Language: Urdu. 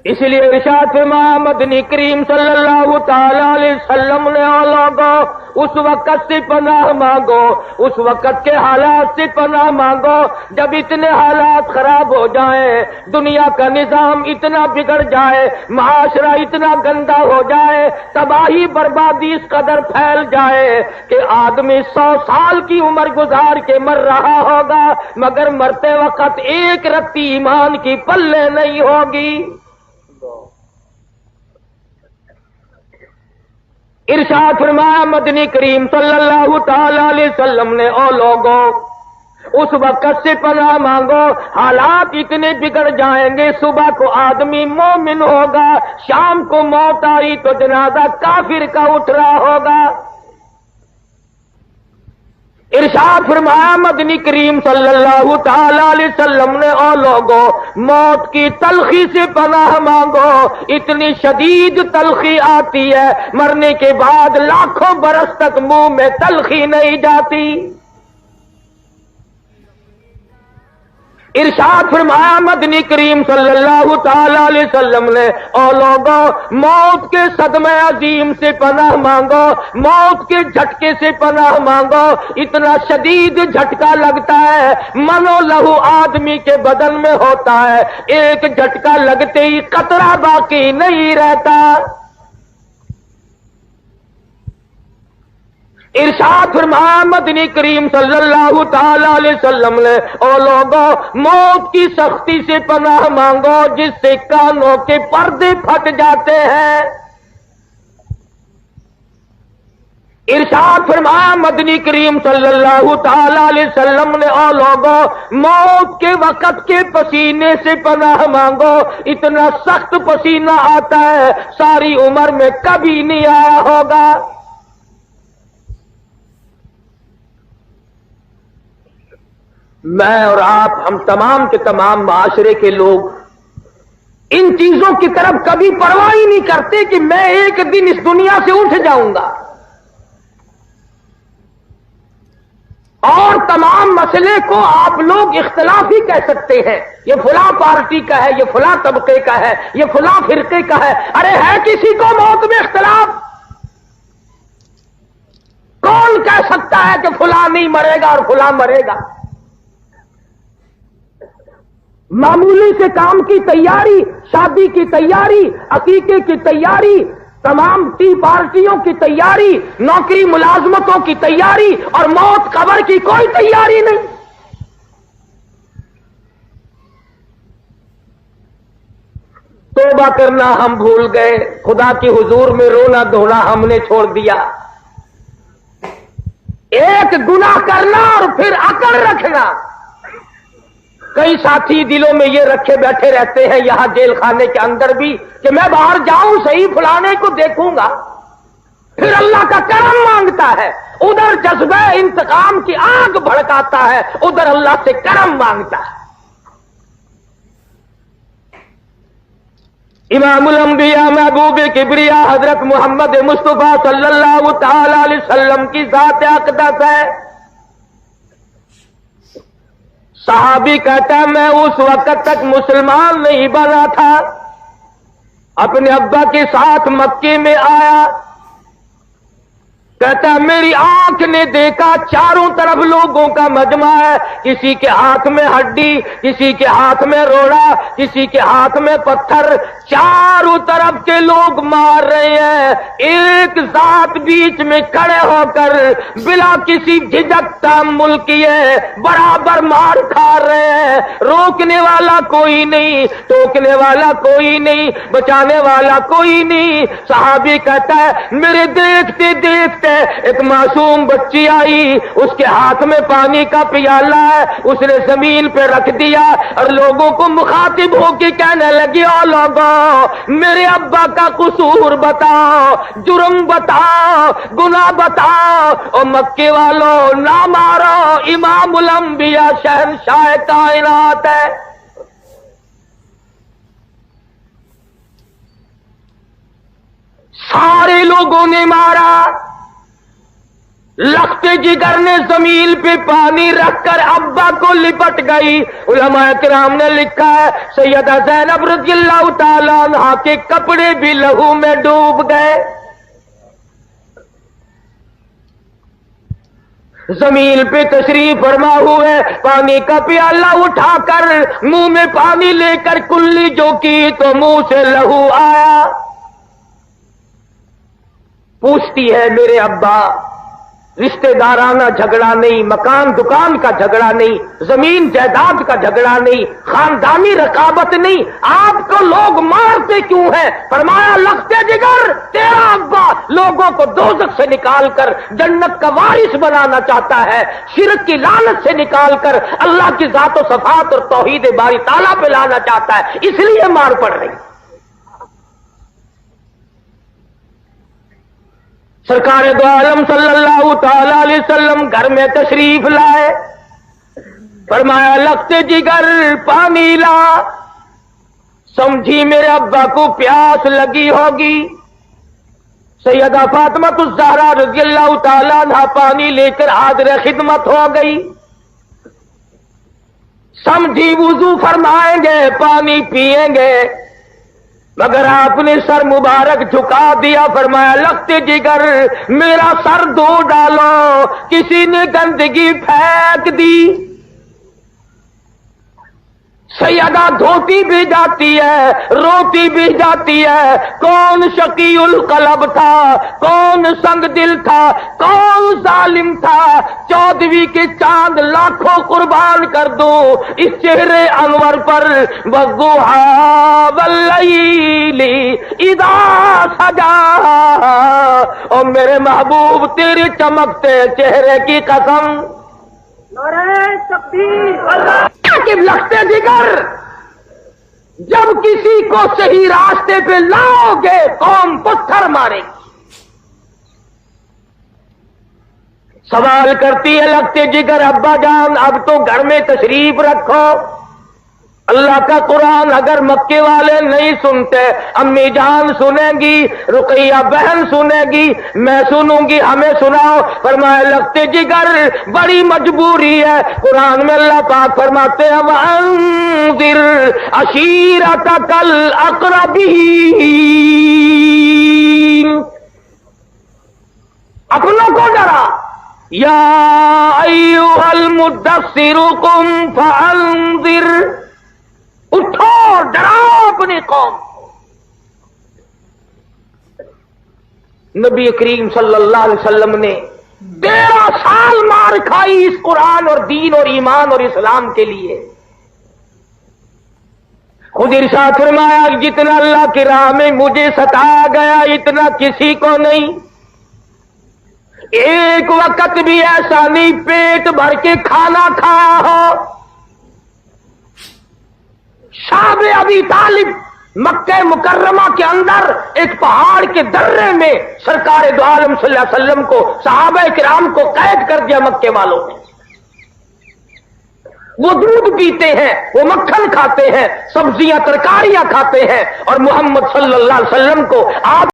اس لیے ارشاد فرمایا مدنی کریم صلی اللہ تعالی علیہ وسلم نے لوگوں اس وقت سے پناہ مانگو، اس وقت کے حالات سے پناہ مانگو جب اتنے حالات خراب ہو جائیں، دنیا کا نظام اتنا بگڑ جائے، معاشرہ اتنا گندا ہو جائے، تباہی بربادی اس قدر پھیل جائے کہ آدمی 100 سال کی عمر گزار کے مر رہا ہوگا مگر مرتے وقت ایک رتی ایمان کی پلے نہیں ہوگی۔ ارشاد فرمایا مدنی کریم صلی اللہ تعالی علیہ وسلم نے او لوگوں اس وقت سے پناہ مانگو، حالات اتنے بگڑ جائیں گے، صبح کو آدمی مومن ہوگا، شام کو موت آئی تو جنازہ کافر کا اٹھ رہا ہوگا۔ ارشاد فرمایا مدنی کریم صلی اللہ تعالی علیہ وسلم نے او لوگوں موت کی تلخی سے پناہ مانگو، اتنی شدید تلخی آتی ہے مرنے کے بعد لاکھوں برس تک منہ میں تلخی نہیں جاتی۔ ارشاد فرمایا مدنی کریم صلی اللہ تعالی علیہ وسلم نے او لوگوں موت کے صدمے عظیم سے پناہ مانگو، موت کے جھٹکے سے پناہ مانگو، اتنا شدید جھٹکا لگتا ہے منو لہو آدمی کے بدن میں ہوتا ہے، ایک جھٹکا لگتے ہی قطرہ باقی نہیں رہتا۔ ارشاد فرمایا مدنی کریم صلی اللہ تعالی علیہ وسلم نے او لوگوں موت کی سختی سے پناہ مانگو جس سے کانوں کے پردے پھٹ جاتے ہیں۔ ارشاد فرمایا مدنی کریم صلی اللہ تعالی علیہ وسلم نے او لوگوں موت کے وقت کے پسینے سے پناہ مانگو، اتنا سخت پسینہ آتا ہے ساری عمر میں کبھی نہیں آیا ہوگا۔ میں اور آپ ہم تمام کے تمام معاشرے کے لوگ ان چیزوں کی طرف کبھی پرواہ ہی نہیں کرتے کہ میں ایک دن اس دنیا سے اٹھ جاؤں گا، اور تمام مسئلے کو آپ لوگ اختلافی کہہ سکتے ہیں، یہ فلاں پارٹی کا ہے، یہ فلاں طبقے کا ہے، یہ فلاں فرقے کا ہے۔ ارے ہے کسی کو موت میں اختلاف؟ کون کہہ سکتا ہے کہ فلاں نہیں مرے گا اور فلاں مرے گا؟ معمولی سے کام کی تیاری، شادی کی تیاری، عقیقے کی تیاری، تمام ٹی پارٹیوں کی تیاری، نوکری ملازمتوں کی تیاری، اور موت قبر کی کوئی تیاری نہیں۔ توبہ کرنا ہم بھول گئے، خدا کی حضور میں رونا دھونا ہم نے چھوڑ دیا۔ ایک گناہ کرنا اور پھر اکڑ رکھنا۔ کئی ساتھی دلوں میں یہ رکھے بیٹھے رہتے ہیں یہاں جیل خانے کے اندر بھی کہ میں باہر جاؤں صحیح فلانے کو دیکھوں گا، پھر اللہ کا کرم مانگتا ہے، ادھر جذبہ انتقام کی آگ بھڑکاتا ہے، ادھر اللہ سے کرم مانگتا ہے۔ امام الانبیاء محبوب کبریا حضرت محمد مصطفیٰ صلی اللہ تعالی علیہ وسلم کی ذات اقدس ہے۔ صحابی کہتا ہے میں اس وقت تک مسلمان نہیں بنا تھا، اپنے ابا کے ساتھ مکے میں آیا، کہتا ہے میری آنکھ نے دیکھا چاروں طرف لوگوں کا مجمع ہے، کسی کے ہاتھ میں ہڈی، کسی کے ہاتھ میں روڑا، کسی کے ہاتھ میں پتھر، چاروں طرف کے لوگ مار رہے ہیں، ایک ذات بیچ میں کھڑے ہو کر بلا کسی جھجک تحمل کیے برابر مار کھا رہے ہیں، روکنے والا کوئی نہیں، ٹوکنے والا کوئی نہیں، بچانے والا کوئی نہیں۔ صحابی کہتا ہے میرے دیکھتے دیکھتے ایک معصوم بچی آئی، اس کے ہاتھ میں پانی کا پیالہ ہے، اس نے زمین پہ رکھ دیا اور لوگوں کو مخاطب ہو کے کہنے لگی او لوگوں میرے ابا کا قصور بتاؤ، جرم بتاؤ، گناہ بتاؤ، اور مکے والوں نہ مارو، امام الانبیاء شہنشاہ کائنات ہے۔ سارے لوگوں نے مارا، لختے جگر نے زمین پہ پانی رکھ کر ابا کو لپٹ گئی. علماء کرام نے لکھا ہے سیدہ زینب رضی اللہ تعالیٰ عنہا کے کپڑے بھی لہو میں ڈوب گئے. زمین پہ تشریف فرما ہوئے, پانی کا پیالہ اٹھا کر منہ میں پانی لے کر کلی جو کی تو منہ سے لہو آیا. پوچھتی ہے میرے ابا, رشتہ دارانہ جھگڑا نہیں, مکان دکان کا جھگڑا نہیں, زمین جائیداد کا جھگڑا نہیں, خاندانی رقابت نہیں, آپ کو لوگ مارتے کیوں ہیں؟ فرمایا لختے جگر تیرا ابا لوگوں کو دوزخ سے نکال کر جنت کا وارث بنانا چاہتا ہے, شرک کی لعنت سے نکال کر اللہ کی ذات و صفات اور توحید باری تعالیٰ پہ لانا چاہتا ہے, اس لیے مار پڑ رہی. سرکار دو عالم صلی اللہ تعالی علیہ وسلم گھر میں تشریف لائے. فرمایا لختے جگر پانی لا. سمجھی میرے ابا کو پیاس لگی ہوگی. سیدہ فاطمہ الزہرا رضی اللہ تعالیٰ عنہا پانی لے کر حاضر خدمت ہو گئی. سمجھی وضو فرمائیں گے, پانی پیئیں گے, مگر آپ نے سر مبارک جھکا دیا. فرمایا لختے جگر میرا سر دھو ڈالو, کسی نے گندگی پھینک دی. سیدہ دھوتی بھی جاتی ہے, روتی بھی جاتی ہے. کون شقی القلب تھا, کون سنگ دل تھا, کون ظالم تھا, 14ویں کے چاند لاکھوں قربان کر دو اس چہرے انور پر. والضحیٰ واللیل اذا سجا, اور میرے محبوب تیرے چمکتے چہرے کی قسم. نعرہ تکبیر. کہ لختے جگر جب کسی کو صحیح راستے پہ لاؤ گے قوم پتھر مارے گی. سوال کرتی ہے لختے جگر ابا جان اب تو گھر میں تشریف رکھو, اللہ کا قرآن اگر مکے والے نہیں سنتے, امی جان سنیں گی, رقیہ بہن سنے گی, میں سنوں گی, ہمیں سناؤ. فرمایا لختے جگر بڑی مجبوری ہے. قرآن میں اللہ پاک فرماتے ہیں وَأَنذِرْ عَشِيرَتَكَ الْأَقْرَبِينَ, اپنوں کو ڈرا. یا ایھا المدثر قم فانذر, اٹھو ڈراؤ اپنی قوم. نبی کریم صلی اللہ علیہ وسلم نے 13 سال مار کھائی اس قرآن اور دین اور ایمان اور اسلام کے لیے. خود ارشاد فرمایا جتنا اللہ کی راہ میں مجھے ستایا گیا اتنا کسی کو نہیں. ایک وقت بھی ایسا نہیں پیٹ بھر کے کھانا کھایا ہو. شاب ابی طالب مکہ مکرمہ کے اندر ایک پہاڑ کے درے میں سرکار دو عالم صلی اللہ علیہ وسلم کو صحابہ کرام کو قید کر دیا مکے والوں نے. وہ دودھ پیتے ہیں, وہ مکھن کھاتے ہیں, سبزیاں ترکاریاں کھاتے ہیں, اور محمد صلی اللہ علیہ وسلم کو آپ